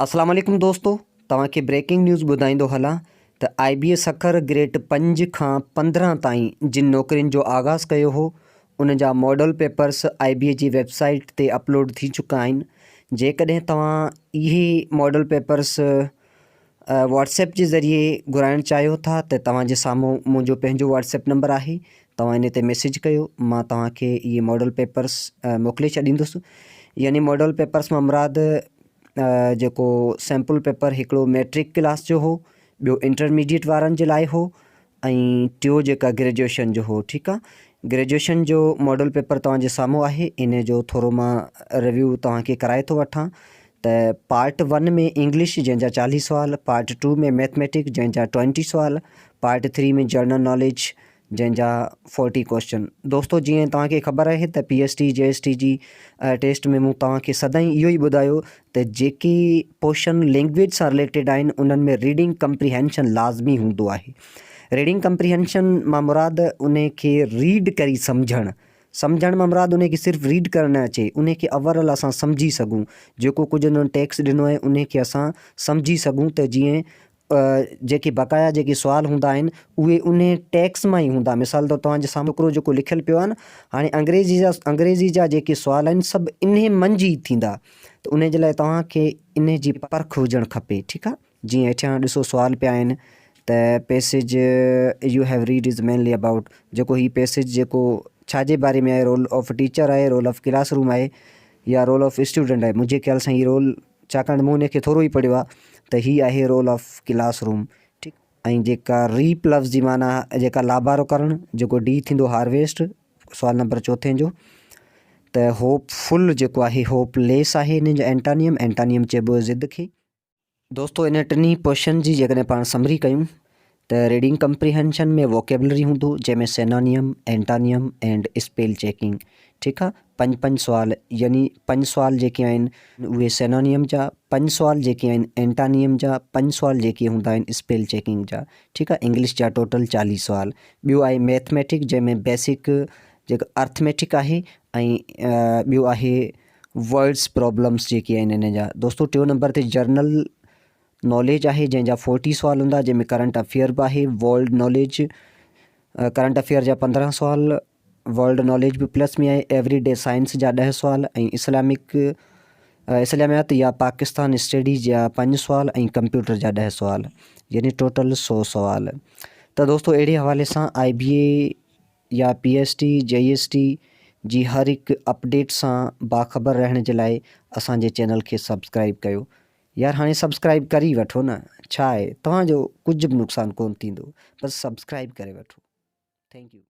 अस्सलाम वालेकुम दोस्तों, तव्हांखे ब्रेकिंग न्यूज़ ॿुधाईंदो हलां त IBS अखर ग्रेड 5 खां 15 ताईं जिन नौकरियुनि जो आगाज़ कयो हो उन जा मॉडल पेपर्स IBA जी वेबसाइट ते अपलोड थी चुका आहिनि। जेकॾहिं तव्हां इहे मॉडल पेपर्स व्हाट्सएप जे ज़रिए घुराइणु चाहियो था त तव्हांजे साम्हूं मुंहिंजो पंहिंजो व्हाट्सएप नंबर आहे। तव्हां इन ते मैसेज कयो, मां तव्हांखे इहे मॉडल पेपर्स मोकिले छॾींदुसि। यानी मॉडल पेपर्स मां मुराद जेको सैम्पल पेपर हिकिड़ो मैट्रिक क्लास जो हो, ॿियो इंटरमीडिएट वारनि जे लाइ हो, ऐं टियों जेका ग्रेजुएशन जो हो। ठीकु आहे, ग्रेजुएशन जो मॉडल पेपर तव्हांजे साम्हूं आहे। इन जो थोरो मां रिव्यू तव्हांखे कराए थो वठां त पार्ट 1 में इंग्लिश जंहिंजा 40 सुवाल, पार्ट 2 में मैथमेटिक्स जंहिंजा 20 सुवाल, पार्ट 3 में जनरल नॉलेज जंहिंजा 40 क्वेश्चन। दोस्तों, जीअं तव्हांखे ख़बर आहे त PST JST जी टेस्ट में मूं तव्हांखे सदाईं इहो ई ॿुधायो त जेके पोर्शन लैंग्वेज सां रिलेटेड आहिनि उन्हनि में रीडिंग कंप्रीहेंशन लाज़मी हूंदो आहे। रीडिंग कंप्रीहेंशन मां मुराद उन खे रीड करी सम्झणु मां मुराद उन खे सिर्फ़ु रीड करणु न अचे, उन खे ओवरऑल असां सम्झी सघूं। जेको कुझु उन्हनि टैक्स ॾिनो आहे उन खे असां सम्झी सघूं त जीअं जेके बक़ाया जेके सुवाल हूंदा आहिनि उहे उन टैक्स मां ई हूंदा। मिसाल तौरु तव्हांजे साम्हूं हिकिड़ो जेको लिखियलु पियो आहे न, हाणे अंग्रेज़ी जा जेके सुवाल आहिनि सभु इन मंझि ई थींदा, त उन जे लाइ तव्हांखे इन जी परख हुजणु खपे। ठीकु आहे, जीअं हेठियां ॾिसो सुवाल पिया आहिनि त passage U have read is mainly about, जेको हीउ पैसेज जेको छाजे बारे में आहे, रोल ऑफ टीचर आहे, रोल ऑफ क्लासरूम आहे, या रोल ऑफ स्टूडेंट आहे। मुंहिंजे ख़्याल सां हीउ रोल, छाकाणि मूं उनखे थोरो ई पढ़ियो आहे, त हीअ आहे रोल ऑफ क्लासरूम। ठीकु, ऐं जेका रीप लफ़्ज़ जी माना जेका लाभारो करणु, जेको D थींदो हार्वेस्ट, सुवाल नंबर 4 जो। त होपफुल जेको आहे होपलेस आहे हिन जो एंटानियम चइबो आहे ज़िद खे। दोस्तों, इन टिनी क्वेश्चन जी जेकॾहिं पाण समरी कयूं त रीडिंग कंप्रीहेंशन में वोकेबलरी हूंदो, जंहिंमें सिनोनियम, एंटानियम एंड स्पेल चेकिंग। ठीकु आहे, 5 सुवाल, यानी 5 सुवाल जेके आहिनि उहे सिनोनियम जा, 5 सुवाल जेके आहिनि एंटानियम जा, 5 सुवाल जेके हूंदा आहिनि स्पेल चेकिंग जा। ठीकु आहे, इंग्लिश जा टोटल 40 सुवाल। ॿियो आहे मैथमेटिक्स, जंहिंमें बेसिक जेका अर्थमेटिक आहे, ऐं ॿियो आहे वर्ड्स प्रॉब्लम्स जेके आहिनि इन जा। दोस्तों, टियों नंबर ते जर्नल नॉलेज आहे, जंहिंजा 40 सुवाल हूंदा, जंहिंमें करंट अफेयर बि आहे, वर्ल्ड नॉलेज, करंट अफेयर जा 15 सुवाल, वर्ल्ड नॉलेज बि प्लस में आहे, एवरीडे साइंस जा 10 सुवाल, ऐं इस्लामियात या पाकिस्तान स्टडीज़ जा 5 सुवाल, ऐं कंप्यूटर जा 10 सुवाल, यानी टोटल 100 सुवाल। त दोस्तों, अहिड़े हवाले सां IBA या PST JST जी हर हिकु अपडेट सां बाख़बर रहण जे लाइ असांजे चैनल खे सब्सक्राइब कयो। यार, हाणे सब्सक्राइब करी वठो न, छा आहे, तव्हांजो कुझु बि नुक़सानु कोन्ह थींदो, बसि सब्सक्राइब करे वठो। Thank U.